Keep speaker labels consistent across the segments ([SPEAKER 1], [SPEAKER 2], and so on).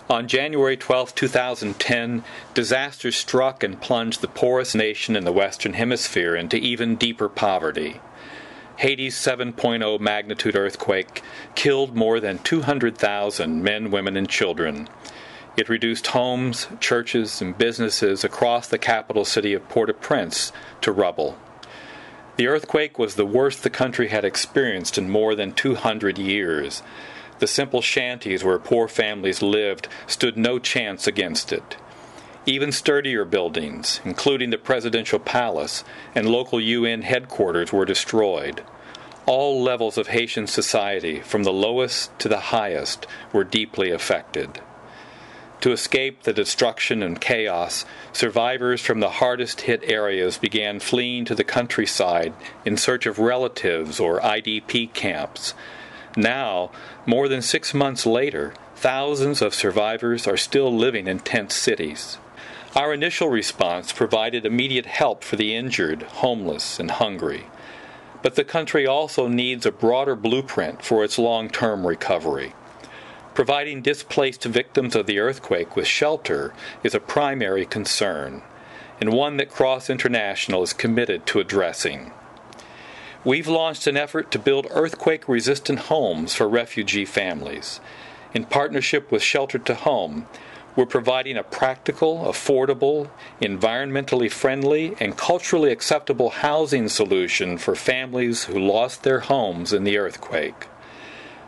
[SPEAKER 1] On January 12, 2010, disaster struck and plunged the poorest nation in the Western Hemisphere into even deeper poverty. Haiti's 7.0 magnitude earthquake killed more than 200,000 men, women, and children. It reduced homes, churches, and businesses across the capital city of Port-au-Prince to rubble. The earthquake was the worst the country had experienced in more than 200 years. The simple shanties where poor families lived stood no chance against it. Even sturdier buildings, including the presidential palace and local UN headquarters, were destroyed. All levels of Haitian society, from the lowest to the highest, were deeply affected. To escape the destruction and chaos, survivors from the hardest-hit areas began fleeing to the countryside in search of relatives or IDP camps. Now, more than 6 months later, thousands of survivors are still living in tent cities. Our initial response provided immediate help for the injured, homeless, and hungry. But the country also needs a broader blueprint for its long-term recovery. Providing displaced victims of the earthquake with shelter is a primary concern, and one that Cross International is committed to addressing. We've launched an effort to build earthquake-resistant homes for refugee families. In partnership with Shelter to Home, we're providing a practical, affordable, environmentally friendly, and culturally acceptable housing solution for families who lost their homes in the earthquake.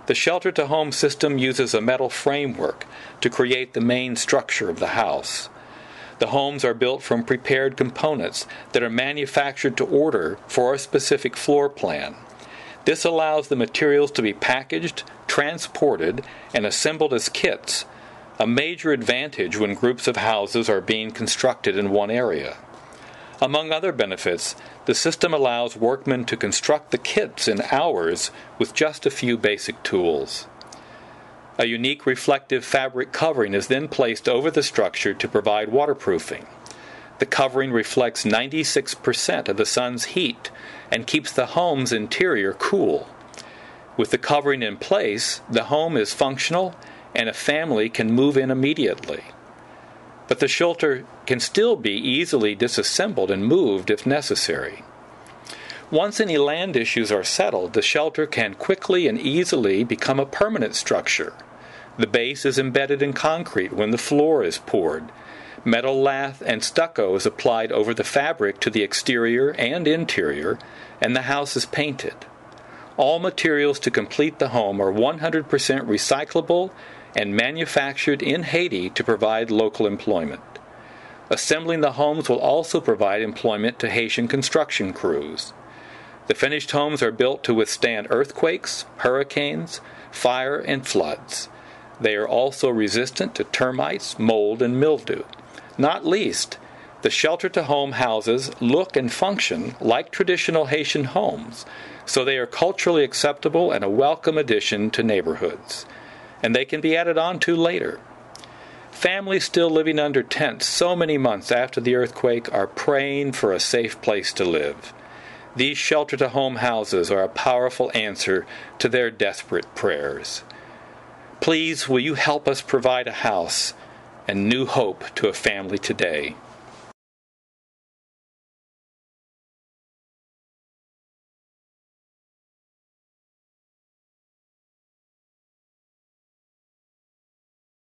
[SPEAKER 1] The Shelter to Home system uses a metal framework to create the main structure of the house. The homes are built from prepared components that are manufactured to order for a specific floor plan. This allows the materials to be packaged, transported, and assembled as kits, a major advantage when groups of houses are being constructed in one area. Among other benefits, the system allows workmen to construct the kits in hours with just a few basic tools. A unique reflective fabric covering is then placed over the structure to provide waterproofing. The covering reflects 96% of the sun's heat and keeps the home's interior cool. With the covering in place, the home is functional and a family can move in immediately. But the shelter can still be easily disassembled and moved if necessary. Once any land issues are settled, the shelter can quickly and easily become a permanent structure. The base is embedded in concrete when the floor is poured. Metal lath and stucco is applied over the fabric to the exterior and interior, and the house is painted. All materials to complete the home are 100% recyclable and manufactured in Haiti to provide local employment. Assembling the homes will also provide employment to Haitian construction crews. The finished homes are built to withstand earthquakes, hurricanes, fire, and floods. They are also resistant to termites, mold, and mildew. Not least, the Shelter to Home houses look and function like traditional Haitian homes, so they are culturally acceptable and a welcome addition to neighborhoods. And they can be added on to later. Families still living under tents so many months after the earthquake are praying for a safe place to live. These Shelter to Home houses are a powerful answer to their desperate prayers. Please, will you help us provide a house and new hope to a family today?